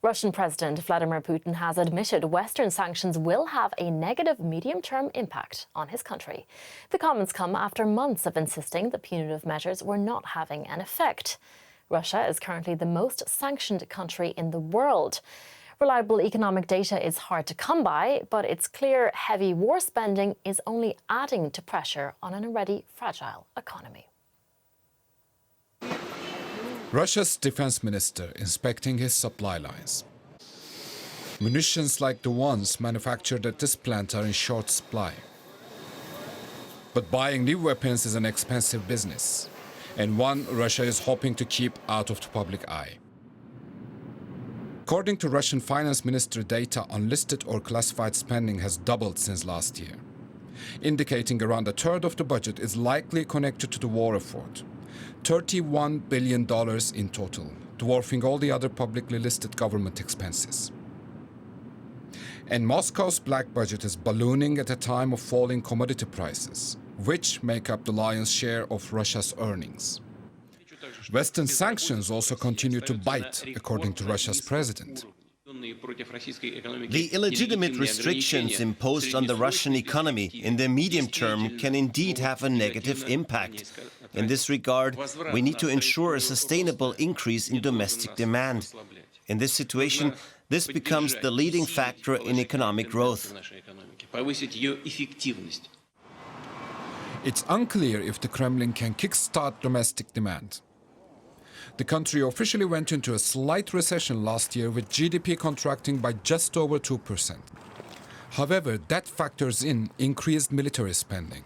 Russian President Vladimir Putin has admitted Western sanctions will have a negative medium-term impact on his country. The comments come after months of insisting the punitive measures were not having an effect. Russia is currently the most sanctioned country in the world. Reliable economic data is hard to come by, but it's clear heavy war spending is only adding to pressure on an already fragile economy. Russia's defense minister inspecting his supply lines. Munitions like the ones manufactured at this plant are in short supply. But buying new weapons is an expensive business, and one Russia is hoping to keep out of the public eye. According to Russian Finance Ministry data, unlisted or classified spending has doubled since last year, indicating around a third of the budget is likely connected to the war effort. $31 billion in total, dwarfing all the other publicly listed government expenses. And Moscow's black budget is ballooning at a time of falling commodity prices, which make up the lion's share of Russia's earnings. Western sanctions also continue to bite, according to Russia's president. The illegitimate restrictions imposed on the Russian economy in the medium term can indeed have a negative impact. In this regard, we need to ensure a sustainable increase in domestic demand. In this situation, this becomes the leading factor in economic growth. It's unclear if the Kremlin can kickstart domestic demand. The country officially went into a slight recession last year with GDP contracting by just over 2%. However, that factors in increased military spending,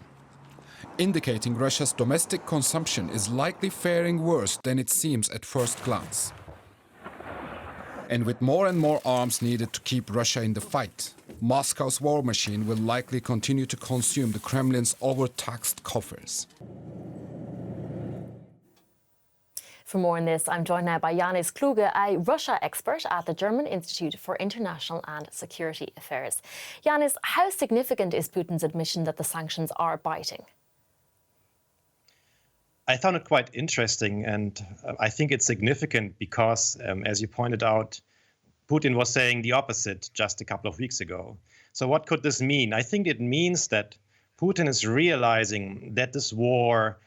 indicating Russia's domestic consumption is likely faring worse than it seems at first glance. And with more and more arms needed to keep Russia in the fight, Moscow's war machine will likely continue to consume the Kremlin's overtaxed coffers. For more on this, I'm joined now by Janis Kluge, a Russia expert at the German Institute for International and Security Affairs. Janis, how significant is Putin's admission that the sanctions are biting? I found it quite interesting, and I think it's significant because, as you pointed out, Putin was saying the opposite just a couple of weeks ago. So what could this mean? I think it means that Putin is realizing that this war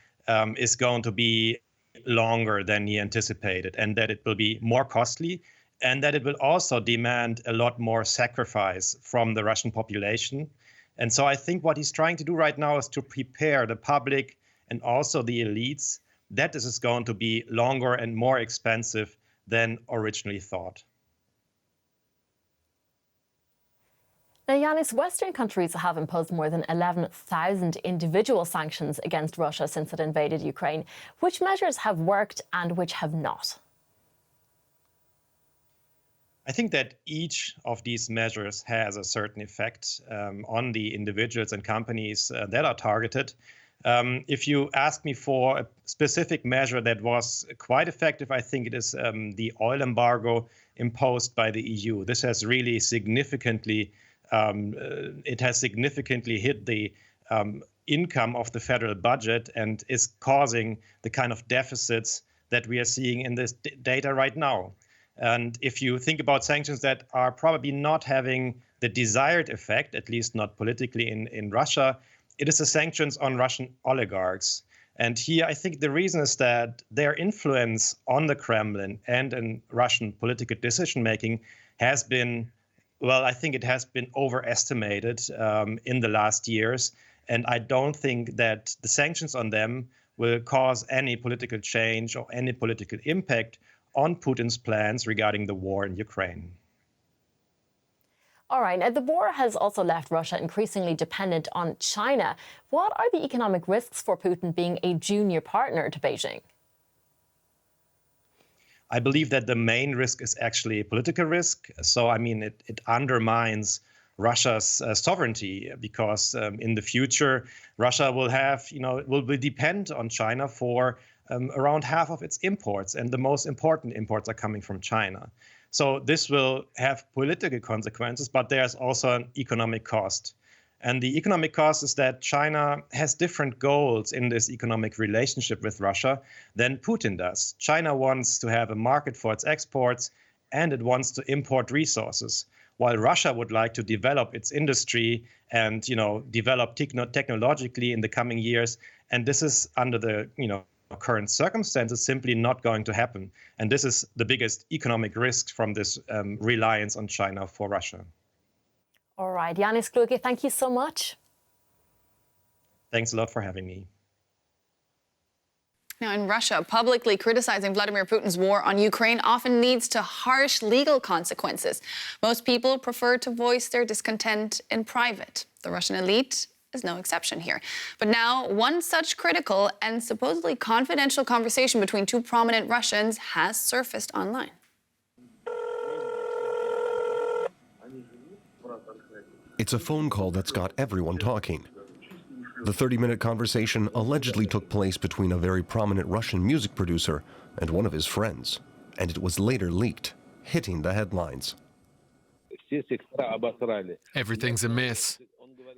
is going to be longer than he anticipated, and that it will be more costly, and that it will also demand a lot more sacrifice from the Russian population. And so I think what he's trying to do right now is to prepare the public and also the elites that this is going to be longer and more expensive than originally thought. Now, Janis, Western countries have imposed more than 11,000 individual sanctions against Russia since it invaded Ukraine. Which measures have worked and which have not? I think that each of these measures has a certain effect on the individuals and companies that are targeted. If you ask me for a specific measure that was quite effective, I think it is the oil embargo imposed by the EU. This has really significantly hit the income of the federal budget and is causing the kind of deficits that we are seeing in this data right now. And if you think about sanctions that are probably not having the desired effect, at least not politically in Russia, it is the sanctions on Russian oligarchs. And here, I think the reason is that their influence on the Kremlin and in Russian political decision-making has been, well, I think it has been overestimated in the last years. And I don't think that the sanctions on them will cause any political change or any political impact on Putin's plans regarding the war in Ukraine. All right. Now, the war has also left Russia increasingly dependent on China. What are the economic risks for Putin being a junior partner to Beijing? I believe that the main risk is actually a political risk. So, I mean, it undermines Russia's sovereignty because in the future, Russia will depend on China for around half of its imports. And the most important imports are coming from China. So this will have political consequences, but there's also an economic cost. And the economic cost is that China has different goals in this economic relationship with Russia than Putin does. China wants to have a market for its exports and it wants to import resources, while Russia would like to develop its industry and develop technologically in the coming years. And this is under the current circumstances simply not going to happen. And this is the biggest economic risk from this reliance on China for Russia. All right, Yanis Kluge, thank you so much. Thanks a lot for having me. Now, in Russia, publicly criticizing Vladimir Putin's war on Ukraine often leads to harsh legal consequences. Most people prefer to voice their discontent in private. The Russian elite is no exception here. But now, one such critical and supposedly confidential conversation between two prominent Russians has surfaced online. It's a phone call that's got everyone talking. The 30-minute conversation allegedly took place between a very prominent Russian music producer and one of his friends, and it was later leaked, hitting the headlines. Everything's a mess.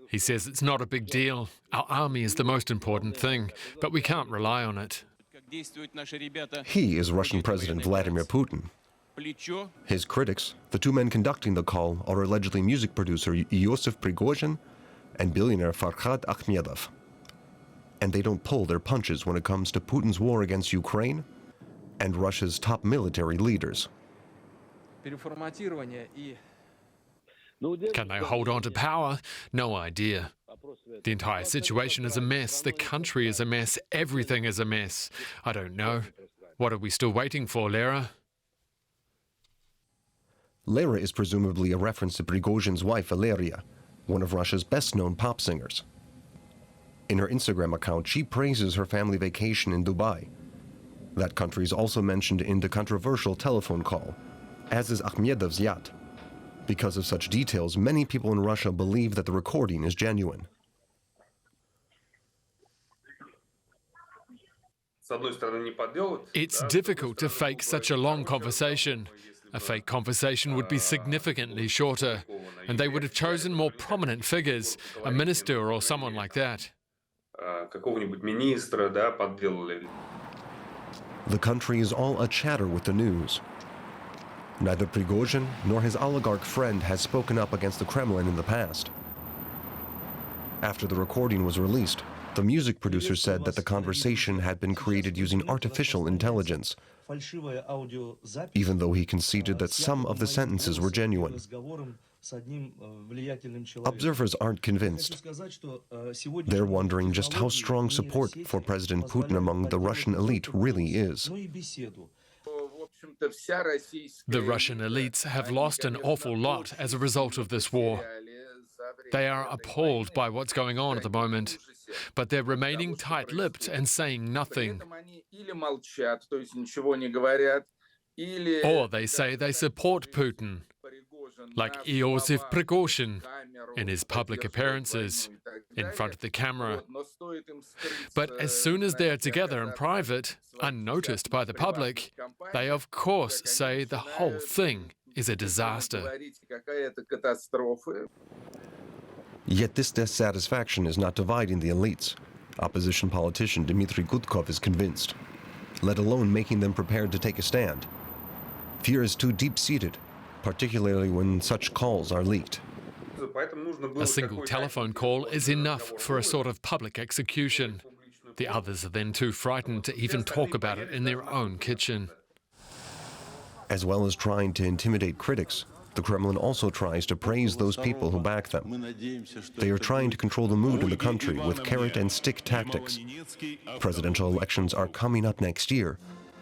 He says it's not a big deal. Our army is the most important thing, but we can't rely on it. He is Russian President Vladimir Putin. His critics, the two men conducting the call, are allegedly music producer Iosif Prigozhin and billionaire Farhad Akhmedov. And they don't pull their punches when it comes to Putin's war against Ukraine and Russia's top military leaders. Can they hold on to power? No idea. The entire situation is a mess. The country is a mess. Everything is a mess. I don't know. What are we still waiting for, Lera? Lera is presumably a reference to Prigozhin's wife, Valeria, one of Russia's best-known pop singers. In her Instagram account, she praises her family vacation in Dubai. That country is also mentioned in the controversial telephone call, as is Akhmedov's yacht. Because of such details, many people in Russia believe that the recording is genuine. It's difficult to fake such a long conversation. A fake conversation would be significantly shorter, and they would have chosen more prominent figures, a minister or someone like that. The country is all a chatter with the news. Neither Prigozhin nor his oligarch friend has spoken up against the Kremlin in the past. After the recording was released, the music producer said that the conversation had been created using artificial intelligence, even though he conceded that some of the sentences were genuine. Observers aren't convinced. They're wondering just how strong support for President Putin among the Russian elite really is. The Russian elites have lost an awful lot as a result of this war. They are appalled by what's going on at the moment, but they're remaining tight-lipped and saying nothing. Or they say they support Putin, like Iosif Prigozhin in his public appearances in front of the camera. But as soon as they're together in private, unnoticed by the public, they of course say the whole thing is a disaster. Yet this dissatisfaction is not dividing the elites. Opposition politician Dmitry Gudkov is convinced, let alone making them prepared to take a stand. Fear is too deep-seated, particularly when such calls are leaked. A single telephone call is enough for a sort of public execution. The others are then too frightened to even talk about it in their own kitchen. As well as trying to intimidate critics, the Kremlin also tries to praise those people who back them. They are trying to control the mood in the country with carrot and stick tactics. Presidential elections are coming up next year.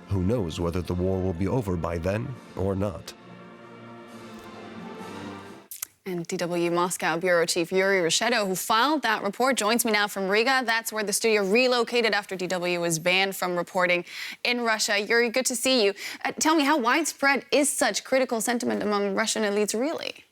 Who knows whether the war will be over by then or not? And DW Moscow Bureau Chief Yuri Resheto, who filed that report, joins me now from Riga. That's where the studio relocated after DW was banned from reporting in Russia. Yuri, good to see you. Tell me, how widespread is such critical sentiment among Russian elites really?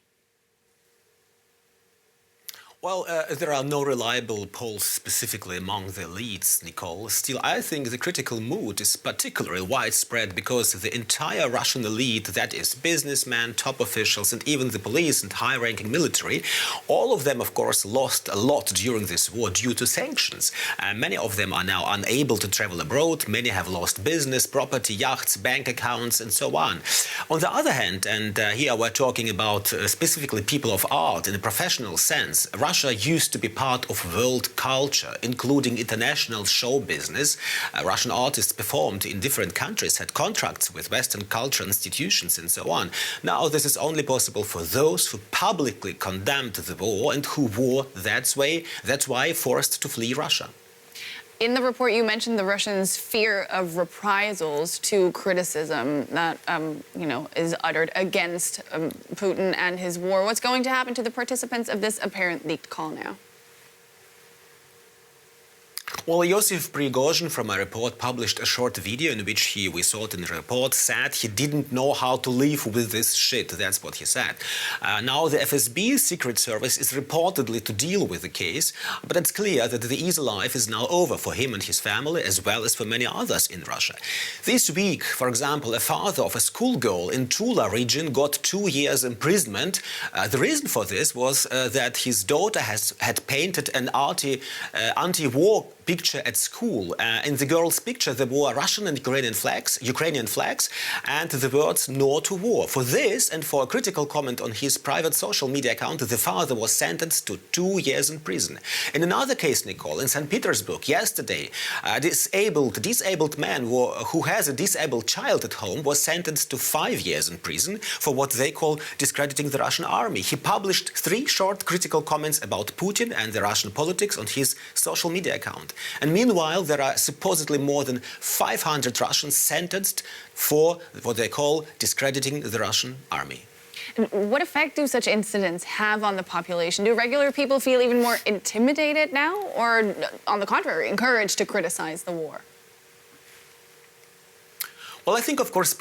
Well, there are no reliable polls specifically among the elites, Nicole. Still, I think the critical mood is particularly widespread because the entire Russian elite, that is businessmen, top officials, and even the police and high-ranking military, all of them, of course, lost a lot during this war due to sanctions. Many of them are now unable to travel abroad. Many have lost business, property, yachts, bank accounts, and so on. On the other hand, and here we're talking about specifically people of art in a professional sense, Russia used to be part of world culture, including international show business. Russian artists performed in different countries, had contracts with Western culture institutions, and so on. Now, this is only possible for those who publicly condemned the war and who were, that's why, forced to flee Russia. In the report, you mentioned the Russians' fear of reprisals to criticism that, is uttered against Putin and his war. What's going to happen to the participants of this apparent leaked call now? Well, Yosif Prigozhin, from a report, published a short video in which we saw it in the report, said he didn't know how to live with this shit. That's what he said. Now, the FSB Secret Service is reportedly to deal with the case, but it's clear that the easy life is now over for him and his family, as well as for many others in Russia. This week, for example, a father of a schoolgirl in Tula region got 2 years imprisonment. The reason for this was that his daughter had painted an anti-war picture at school. In the girl's picture, there were Russian and Ukrainian flags, and the words "No to War." For this, and for a critical comment on his private social media account, the father was sentenced to 2 years in prison. In another case, Nicole, in St. Petersburg, yesterday, a disabled man who has a disabled child at home was sentenced to 5 years in prison for what they call discrediting the Russian army. He published 3 short critical comments about Putin and the Russian politics on his social media account. And meanwhile, there are supposedly more than 500 Russians sentenced for what they call discrediting the Russian army. And what effect do such incidents have on the population? Do regular people feel even more intimidated now, or on the contrary, encouraged to criticize the war? Well, I think, of course,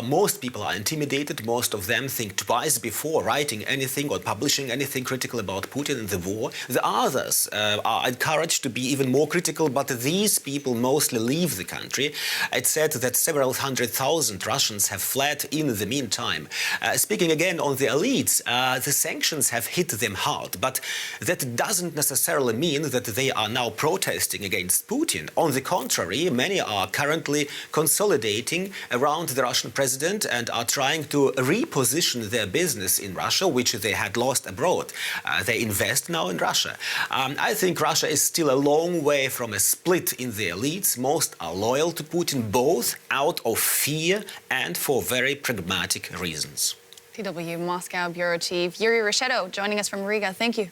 most people are intimidated. Most of them think twice before writing anything or publishing anything critical about Putin and the war. The others are encouraged to be even more critical, but these people mostly leave the country. It's said that several 100,000 Russians have fled in the meantime. Speaking again on the elites, the sanctions have hit them hard, but that doesn't necessarily mean that they are now protesting against Putin. On the contrary, many are currently consolidating around the Russian president and are trying to reposition their business in Russia, which they had lost abroad. They invest now in Russia. I think Russia is still a long way from a split in the elites. Most are loyal to Putin, both out of fear and for very pragmatic reasons. DW Moscow Bureau Chief Yuri Reshetto joining us from Riga. Thank you.